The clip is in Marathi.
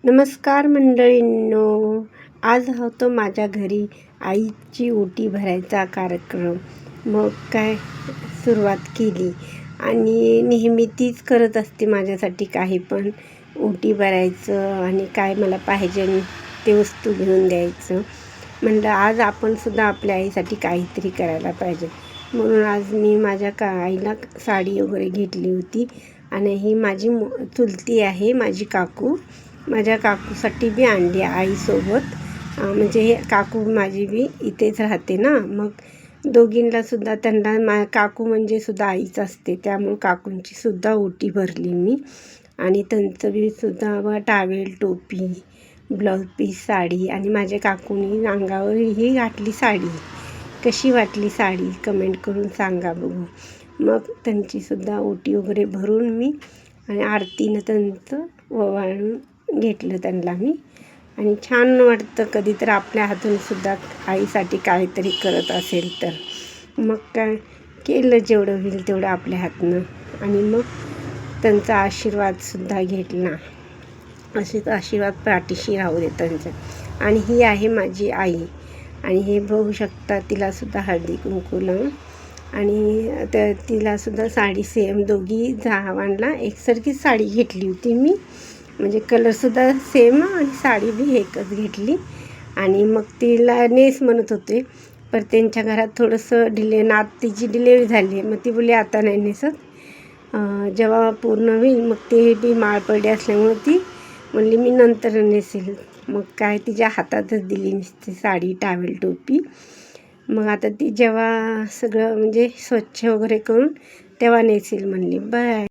नमस्कार मंडळींनो, आज होतो माझ्या घरी आईची ओटी भरायचा कार्यक्रम. मग काय सुरुवात केली आणि नेहमी तीच करत असते माझ्यासाठी काही पण ओटी भरायचं आणि काय मला पाहिजे ते वस्तू घेऊन द्यायचं. म्हणलं आज आपण सुद्धा आपल्या आईसाठी काहीतरी करायला पाहिजे, म्हणून आज मी माझ्या आईला साडी वगैरे घेतली होती. आणि ही माझी चुलती आहे, माझी काकू. माझ्या काकूसाठी बी आणली आईसोबत. म्हणजे हे काकू माझी बी इथेच राहते ना, मग दोघींनासुद्धा त्यांना काकू म्हणजे सुद्धा आईच असते, त्यामुळे काकूंची सुद्धा ओटी भरली मी. आणि त्यांचं बी सुद्धा टावेल, टोपी, ब्लाऊज पीस, साडी. आणि माझ्या काकूंनी अंगावर ही घातली साडी. कशी वाटली साडी कमेंट करून सांगा बघू. मग त्यांचीसुद्धा ओटी वगैरे भरून मी आणि आरतीनं त्यांचं ओवाळून घेतलं त्यांना मी. आणि छान वाटतं कधी तर आपल्या हातूनसुद्धा आईसाठी काहीतरी करत असेल तर. मग काय केलं जेवढं होईल तेवढं आपल्या हातनं. आणि मग त्यांचा आशीर्वादसुद्धा घेतला. असेच आशीर्वाद पाठीशी राहू दे त्यांच्या. आणि ही आहे माझी आई. आणि हे बघू शकता, तिलासुद्धा हळदी कुंकू लावून आणि तिलासुद्धा साडी सेम, दोघी जावांना एकसारखीच साडी घेतली होती मी. म्हणजे कलरसुद्धा सेम आणि साडी बी एकच घेतली. आणि मग तिला नेस म्हणत होते, पण त्यांच्या घरात थोडंसं तिची डिलेवरी झाली आहे. मग ती बोलली आता नाही नेसत, जेव्हा पूर्ण होईल मग ते बी माळ पडली असल्यामुळे ती म्हणली मी नंतर नेसेल. मग काय तिच्या हातातच दिली नुसती साडी, टावेल, टोपी. मग आता ती जेव्हा सगळं म्हणजे स्वच्छ वगैरे करून तेव्हा नेसेल म्हणली. बाय.